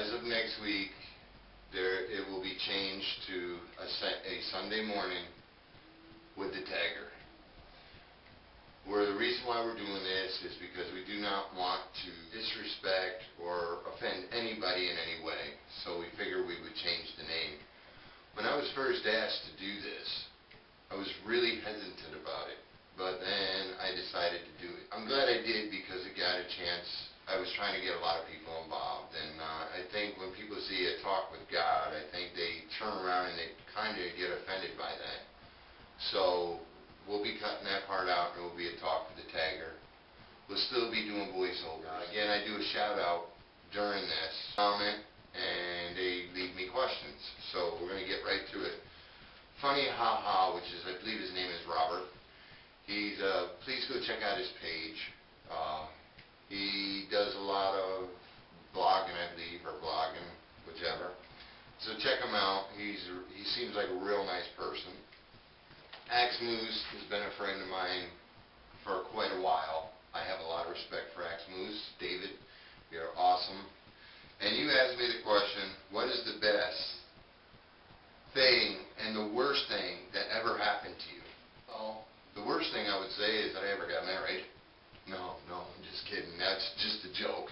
as of next week, it will be changed to a Sunday morning with the tagger. The reason why we're doing this is because we do not want to disrespect or offend anybody in any way, so we figured we would change the name. When I was first asked to do this, I was really hesitant about it, but then I decided to do it. I'm glad I did because it got a chance. I was trying to get a lot of people involved, and I think when people see a talk with God, I think they turn around and they kind of get offended by that. So we'll be cutting that part out, and it will be a talk with the tagger. We'll still be doing voiceovers. Again, I do a shout out during this comment, and they leave me questions. So we're going to get right to it. Funny Haha, which is, I believe his name is Robert. He's please go check out his page. He does a lot of blogging, I believe, or blogging, whichever. So check him out. He seems like a real nice person. Axe Moose has been a friend of mine for quite a while. I have a lot of respect for Axe Moose. David, you're awesome. And you asked me the question, what is the best thing and the worst thing that ever happened to you? Well, the worst thing I would say is that I ever got married. No, I'm just kidding. That's just a joke.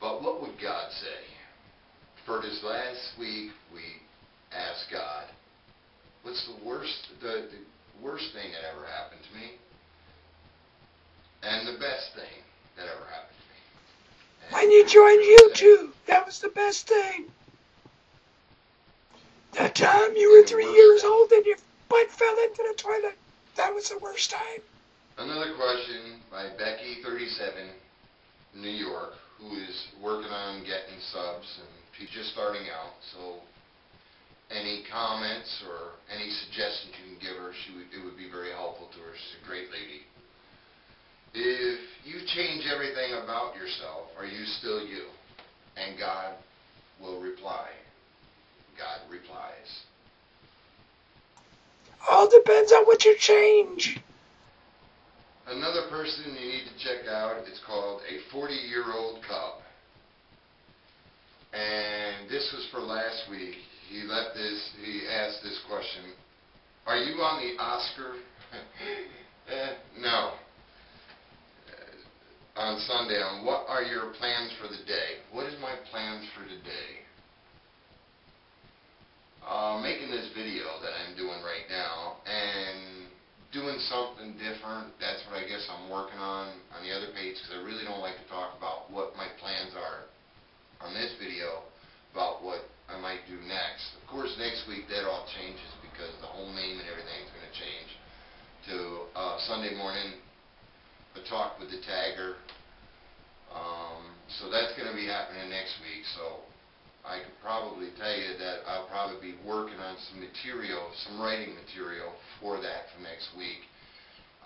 But what would God say? For this last week, we asked God, what's the worst thing that ever happened to me? And the best thing that ever happened to me. And when you joined YouTube, that was the best thing. That time you were 3 years old and your butt fell into the toilet, that was the worst time. Another question by Becky, 37, New York, who is working on getting subs, and she's just starting out. So any comments or any suggestions you can give her, it would be very helpful to her. She's a great lady. If you change everything about yourself, are you still you? And God will reply. God replies. All depends on what you change. Another person you need to check out is called a 40-year-old cub. And this was for last week. He asked this question, are you on the Oscar? No. On Sunday, what are your plans for the day? What is my plans for today? Making this video that I'm doing right now, and doing something different. That's what I guess I'm working on the other page, because I really don't like to talk about what my plans are on this video, about what I might do next. Of course, next week that all changes because the whole name and everything is going to change to Sunday morning, a talk with the tagger. So that's going to be happening next week. So I could probably tell you that I'll probably be working on some material, some writing material for that for next week.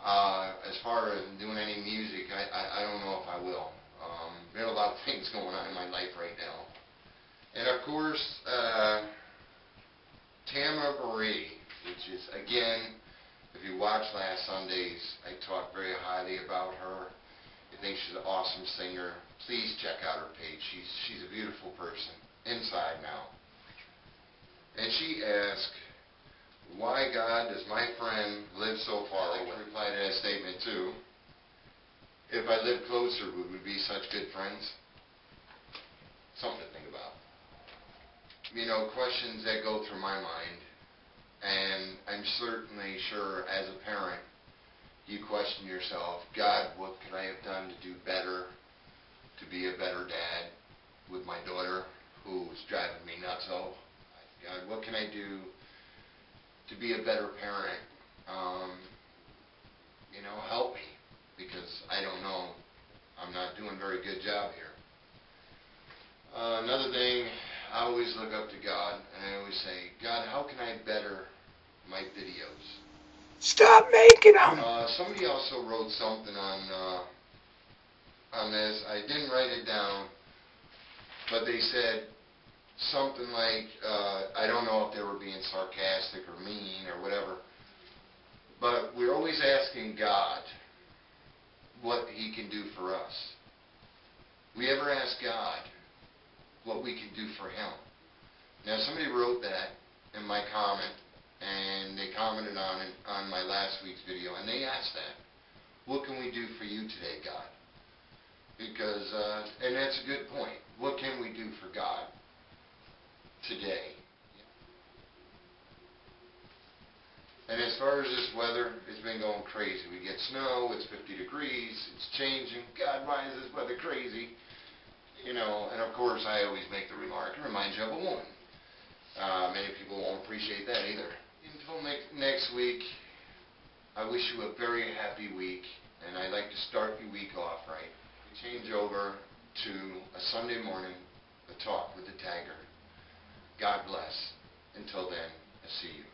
As far as doing any music, I don't know if I will. There are a lot of things going on in my life right now. And of course, Tamara Marie, which is, again, if you watched last Sunday's, I talked very highly about her. I think she's an awesome singer. Please check out her page. She's a beautiful person, inside now. And she asked, why, God, does my friend live so far away? I would reply to that statement too. If I lived closer, would we be such good friends? Something to think about. You know, questions that go through my mind, and I'm certainly sure as a parent, you question yourself, God, what could I have done to do better, to be a better dad with my daughter, who's driving me nuts? Oh, God, what can I do to be a better parent? You know, help me, because I don't know. I'm not doing a very good job here. Another thing, I always look up to God, and I always say, God, how can I better my videos? Stop making them. Somebody also wrote something on this. I didn't write it down, but they said something like, I don't know if they were being sarcastic or mean or whatever, but we're always asking God what He can do for us. We ever ask God what we can do for him. Now, somebody wrote that in my comment, and they commented on my last week's video, and they asked that, what can we do for you today, God? Because, and that's a good point. What can we do for God today? And as far as this weather, it's been going crazy. We get snow, it's 50 degrees, it's changing. God, why is this weather crazy? You know, and of course I always make the remark, it reminds you of a woman. Many people won't appreciate that either. Until next week, I wish you a very happy week, and I'd like to start your week off right. We change over to a Sunday morning, a talk with the Tiger. God bless. Until then, I see you.